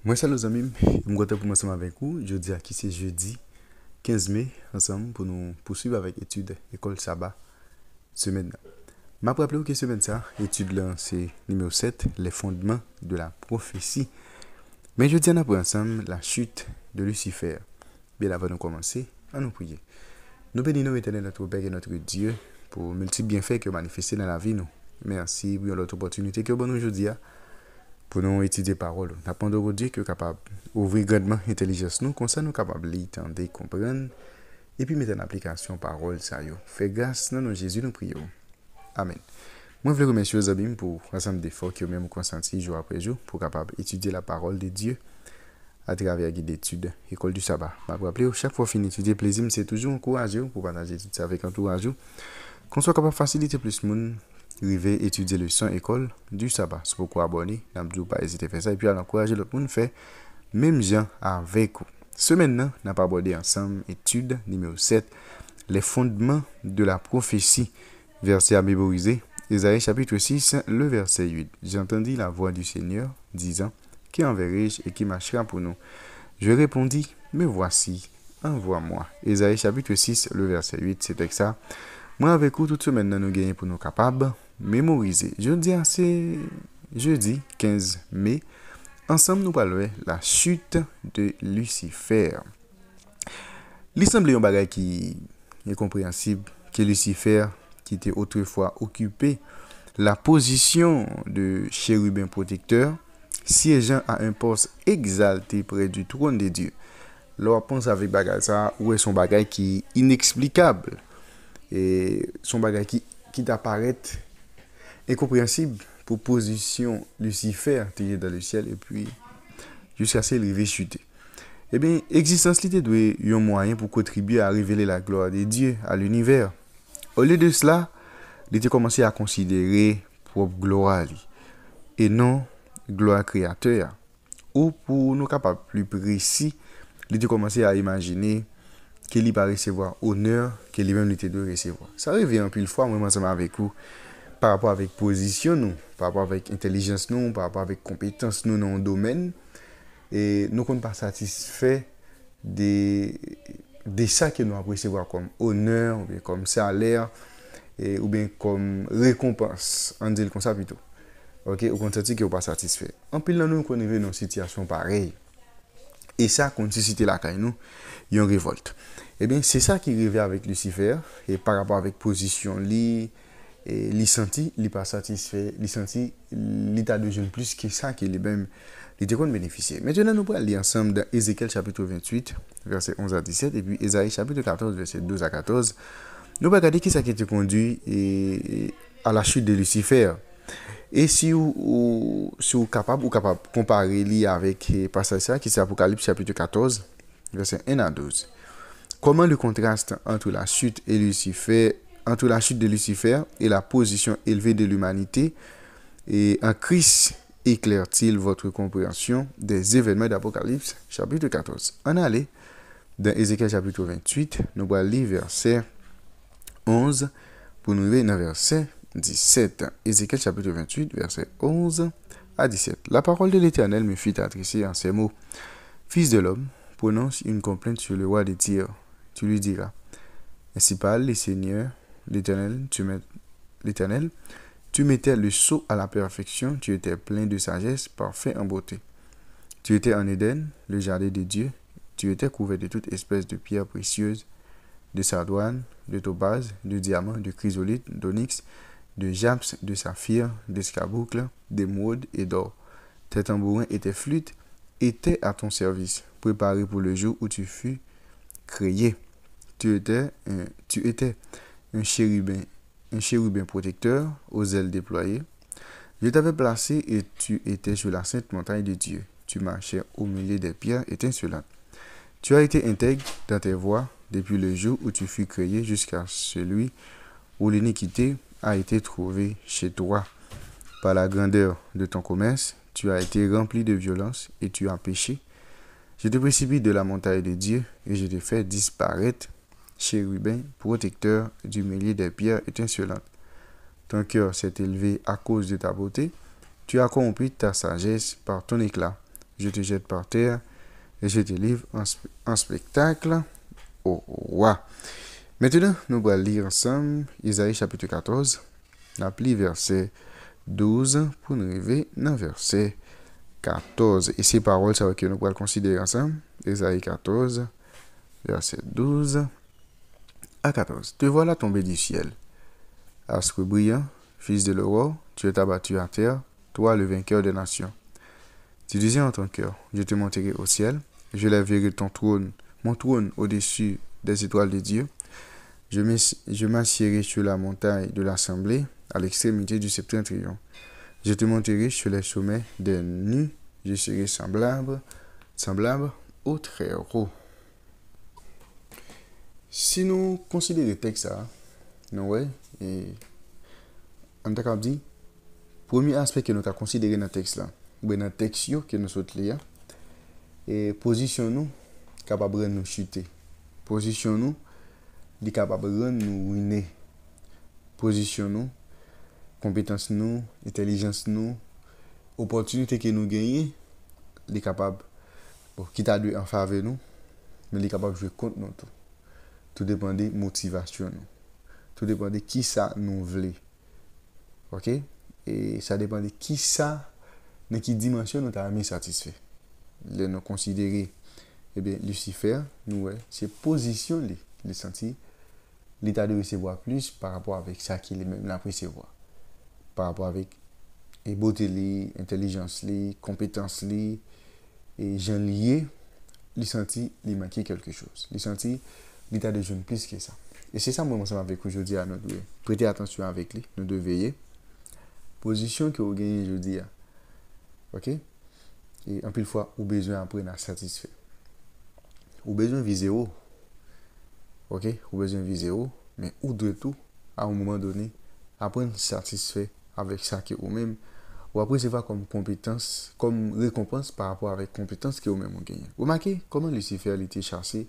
Moi, salut les amis, je suis content pour ensemble avec vous. Jeudi, qui c'est jeudi 15 mai, ensemble pour nous poursuivre avec l'étude École Sabbat, semaine. Je vais rappeler que semaine ça, étude là, c'est numéro 7, les fondements de la prophétie. Mais jeudi, on apprend ensemble la chute de Lucifer. Bien avant de commencer, on nous prier. Nous bénissons éternel notre Père et notre Dieu pour multiples bienfaits que manifestés dans la vie. Nous. Merci pour l'autre opportunité que vous nous aujourd'hui pour nous étudier parole. Nous apprenons Dieu qui est capable d'ouvrir grandement l'intelligence nous, comme ça nous capables de l'entendre, comprendre et puis mettre en application parole ça yo. Fais grâce dans nos Jésus nous prions. Amen. Moi je veux remercier aux amis pour l'ensemble d'efforts que même consenti jour après jour pour capable étudier la parole de Dieu à travers guide d'études école du sabbat. Je vous rappeler chaque fois fin étudier plaisir c'est toujours encourager pour partager tout ça avec entourage qu'on soit capable de faciliter plus monde river étudier le son école du sabbat. C'est pourquoi abonner, n'abdou pas hésiter à faire ça et puis à encourager l'autre monde faire même gens avec vous. Ce maintenant, n'a pas abordé ensemble étude numéro 7, les fondements de la prophétie, verset à mémoriser. Isaïe chapitre 6, le verset 8. J'entendis la voix du Seigneur disant, qui enverrai-je et qui marchera pour nous? Je répondis, me voici, envoie-moi. Isaïe chapitre 6, le verset 8, c'est ça. Moi avec vous, toute semaine, nous gagnons pour nous capables mémoriser. C'est jeudi 15 mai. Ensemble, nous parlons la chute de Lucifer. Il semble un bagage qui est compréhensible que Lucifer, qui était autrefois occupé la position de chérubin protecteur, siégeant à un poste exalté près du trône de Dieu. Là, pense avec bagage ça, où est son bagage qui est inexplicable et son bagage qui t'apparaît incompréhensible pour position Lucifer dans le ciel et puis jusqu'à ce qu'il chuter. Eh bien, l'existence était douée un moyen pour contribuer à révéler la gloire de Dieu à l'univers. Au lieu de cela, il était commencé à considérer propre gloire et non gloire créateur. Ou pour nous capables plus précis, il était commencé à imaginer qu'il va recevoir honneur que lui-même était de recevoir. Ça revient un peu fois, moi, ensemble avec vous, par rapport avec position, nous, par rapport avec intelligence, nous, par rapport avec compétence, nous, dans le domaine. Et nous ne sommes pas satisfaits de ça que nous avons recevoir comme honneur, ou bien comme salaire, ou bien comme récompense. On dit comme ça plutôt. Ok, au contraire, que nous pas satisfait. En plus, nous connaissons une situation pareille. Et ça, quand tu cites la caille, nous, il y a une révolte. Eh bien, c'est ça qui arrive avec Lucifer, et par rapport avec position, il senti, il pas satisfait, il senti, l'état de jeune plus que ça, qu'il est même, il était qu'on bénéficier. Maintenant, nous allons lire ensemble dans Ézéchiel chapitre 28, verset 11 à 17, et puis Ésaïe chapitre 14, verset 12 à 14. Nous allons regarder qui ça qui était conduit à la chute de Lucifer. Et si vous êtes capable de comparer avec le passage qui c'est Apocalypse chapitre 14, verset 1 à 12. Comment le contraste entre la chute de Lucifer et la position élevée de l'humanité et en Christ éclaire-t-il votre compréhension des événements d'Apocalypse chapitre 14? On allait dans Ézéchiel chapitre 28, nous allons lire verset 11 pour nous lire dans verset 17. Ézéchiel chapitre 28, verset 11 à 17. La parole de l'Éternel me fit adresser en ces mots. Fils de l'homme, prononce une complainte sur le roi de Tyr. Tu lui diras, ainsi parle le Seigneur, l'Éternel, tu mettais le sceau à la perfection, tu étais plein de sagesse, parfait en beauté. Tu étais en Éden, le jardin de Dieu, tu étais couvert de toute espèce de pierres précieuses, de sardoine, de topaz, de diamant, de chrysolite, d'onyx, de japs, de saphir, d'escarboucle, d'émeraude et d'or. Tes tambourins et tes flûtes étaient à ton service, préparés pour le jour où tu fus créé. Tu étais un chérubin protecteur aux ailes déployées. Je t'avais placé et tu étais sur la sainte montagne de Dieu. Tu marchais au milieu des pierres étincelantes. Tu as été intègre dans tes voies depuis le jour où tu fus créé jusqu'à celui où l'iniquité a été trouvée chez toi. Par la grandeur de ton commerce, tu as été rempli de violence et tu as péché. Je te précipite de la montagne de Dieu et je te fais disparaître, chérubin, protecteur du milieu des pierres étincelantes. Ton cœur s'est élevé à cause de ta beauté. Tu as corrompu ta sagesse par ton éclat. je te jette par terre et je te livre en spectacle au roi. Maintenant, nous allons lire ensemble Isaïe chapitre 14, appli verset 12 pour nous arriver dans verset 14. Et ces paroles, c'est que nous allons considérer ensemble. Isaïe 14, verset 12 à 14. Te voilà tombé du ciel, astre brillant, fils de l'aurore, tu es abattu à terre, toi le vainqueur des nations. Tu disais en ton cœur, je te monterai au ciel, je lèverai mon trône au-dessus des étoiles de Dieu. Je m'assierai sur la montagne de l'assemblée, à l'extrémité du septentrion. Je te monterai sur les sommets des nues, je serai semblable au Très-Haut. Si nous considérons le texte, et on t'a dit, premier aspect que nous avons considéré dans le texte là, dans le texte que nous sommes lire, et position nous capable de nous chuter, position nous capable de nous ruiner, position nous, compétence nous, intelligence nous, opportunité que nous gagnons, les capable, qui t'a dû en faveur nous, mais les capable de jouer contre nous tout. Tout dépend de motivation nous. Tout dépend de qui ça nous voulait. OK? Et ça dépend de qui ça, dans quelle dimension nous avons satisfait. Nous considérer, Lucifer, nous, c'est position, les sentir, l'état de recevoir plus par rapport avec ça qu'il est même là recevoir. Par rapport avec et beauté, intelligence, compétence, et gens liés, les sentir, il manquait quelque chose. Les sentir, l'état de jeune plus que ça. Et c'est ça, moi, ensemble avec aujourd'hui, à nous devons prêter attention avec lui, nous devons veiller. Position que vous gagnez aujourd'hui. OK? Et un peu de fois, vous avez besoin d'apprendre à satisfaire. Vous avez besoin de viser haut. OK? Vous avez besoin de viser haut. Mais vous devez tout, à un moment donné, apprendre à satisfaire avec ça que vous-même, ou après, c'est pas comme compétence, comme récompense par rapport avec compétence que vous-même vous gagnez. Vous remarquez comment Lucifer a été chassé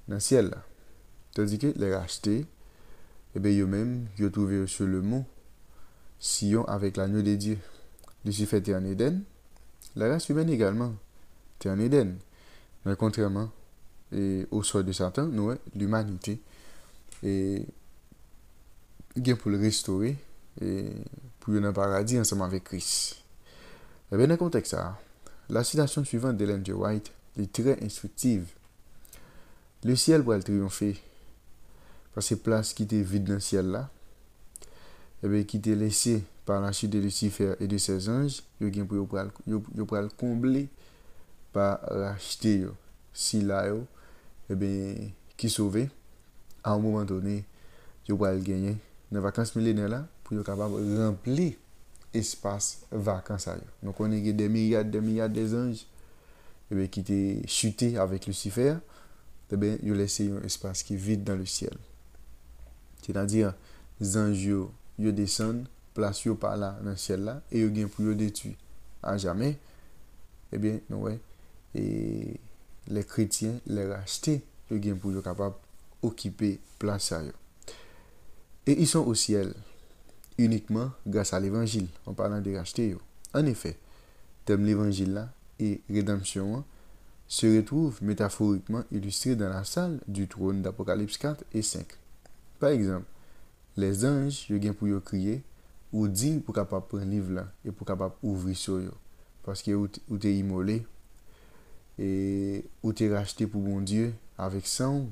dans le ciel là. Tandis que les rachetés, eux-mêmes, ils ont trouvé sur le mont Sion avec l'agneau de Dieu. Lucifer était en Éden. La race humaine également était en Éden. Mais contrairement au sort de Satan, nous, l'humanité, et pour le restaurer et pour aller dans le paradis ensemble avec Christ. Et bien, dans le contexte, la citation suivante d'Ellen G. White est très instructive. Le ciel va triompher parce que place qui était vide dans le ciel là, qui était laissé par la chute de Lucifer et de ses anges, il pour le combler par racheter si là qui sauvé à un moment donné, il va le gagner dans les vacances millénaires là pour être capable de remplir espace vacances. Donc on a des milliards des anges qui étaient chutés avec Lucifer, ils ont laissé un espace qui est vide dans le ciel. C'est-à-dire, les anges, ils descendent, placent par là, dans le ciel là, et ils gagnent pour les détruire à jamais. Et les chrétiens, les rachetés, ils gagnent pour être capables d'occuper place. Et ils sont au ciel uniquement grâce à l'évangile, en parlant de rachetés. En effet, thème l'évangile là et rédemption se retrouvent métaphoriquement illustrés dans la salle du trône d'Apocalypse 4 et 5. Par exemple, les anges, ils ont pour crier, ou dignes pour capable prendre le livre là, et pour capable ouvrir sur eux. Parce que vous êtes immolé, et vous êtes racheté pour bon Dieu, avec sang,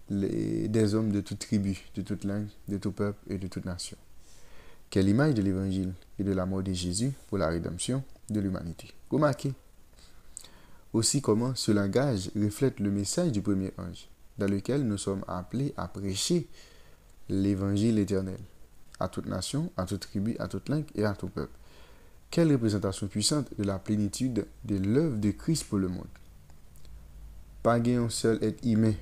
des hommes de toute tribu, de toute langue, de tout peuple et de toute nation. Quelle image de l'évangile et de la mort de Jésus pour la rédemption de l'humanité. Remarquez aussi comment ce langage reflète le message du premier ange, dans lequel nous sommes appelés à prêcher l'évangile éternel à toute nation, à toute tribu, à toute langue et à tout peuple. Quelle représentation puissante de la plénitude de l'œuvre de Christ pour le monde. Pas un seul être humain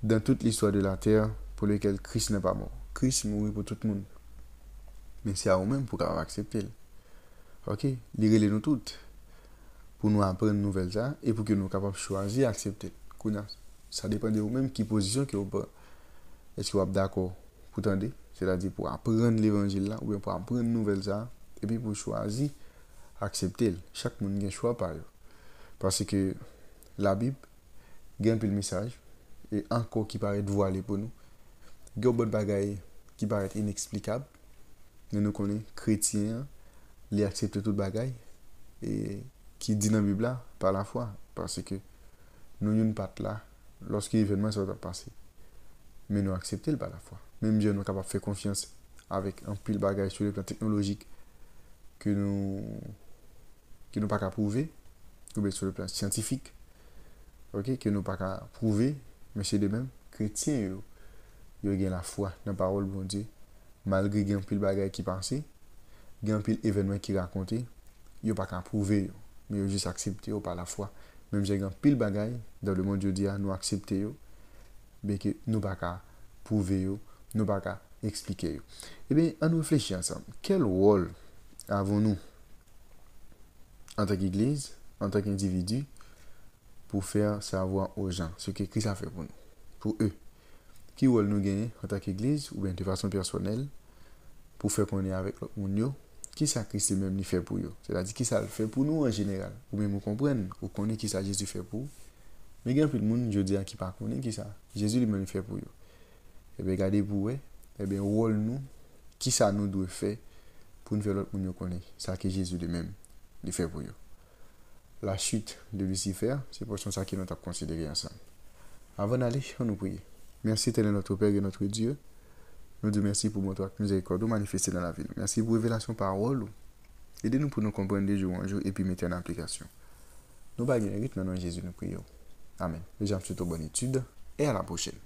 dans toute l'histoire de la terre pour lequel Christ n'est pas mort. Christ mourit pour tout le monde. Mais c'est à nous-mêmes pour accepter. OK? Lirez-les nous toutes pour nous apprendre une nouvelle ça et pour que nous soyons capables de choisir et accepter. Ça dépend de vous-même qui position que vous prenez. Est-ce que vous êtes d'accord pour tendre, c'est-à-dire pour apprendre l'évangile là, ou bien pour apprendre une nouvelle ça, et puis pour choisir accepter. Chaque monde a un choix par eux. Parce que la Bible, il y a un peu de message, et encore qui paraît voilé pour nous. Il y a bonne bagaille qui paraît inexplicable. Nous connaissons chrétiens, les acceptent toute bagaille, et qui dit dans la Bible là, par la foi. Parce que nous n'avons pas là, lorsque l'événement s'est passé. Mais nous acceptons par la foi. Même Dieu nous est capable de faire confiance avec un pile bagaille sur le plan technologique que nous pas qu'à prouver, ou bien sur le plan scientifique, ok, que nous pas qu'à prouver, mais c'est de même chrétiens yo gen la foi dans la parole de bon Dieu, malgré gen pile bagaille qui passé, gen pile événement qui raconté, yo pas qu'à prouver, mais yo juste accepter par la foi. Même j'ai gen pile bagaille dans le monde Dieu dit nous accepter yo, mais que nous pas qu'à prouver yo, nous pas qu'à expliquer yo. Eh bien, on réfléchit ensemble. Quel rôle avons-nous en tant qu'Église, en tant qu'individu, pour faire savoir aux gens ce que Christ a fait pour nous, pour eux? Qui rôle nous gagner en tant qu'Église, ou bien de façon personnelle, pour faire qu'on est avec l'autre monde, qui ça Christ même fait pour eux? C'est-à-dire qui ça le fait pour nous en général, ou bien nous comprenons, ou connaît qui ça Jésus fait pour. Mais il y a un peu de monde, je dis, qui ne connaît pas qui ça Jésus lui-même fait pour eux. Et bien, regardez pour eux, et bien, rôle nous, qui ça nous doit faire pour nous faire l'autre monde connaître, ça que Jésus lui-même il fait pour eux. La chute de Lucifer, c'est pour ça que nous avons considéré ensemble. Avant d'aller, on nous prie. Merci Télé notre Père et notre Dieu. Nous disons merci pour votre miséricorde manifestée dans la vie. Merci pour révélation parole. Aidez-nous pour nous comprendre de jour en jour et puis mettre en application. Nous baguons rythme dans Jésus, nous prions. Amen. Les gens, bonne étude et à la prochaine.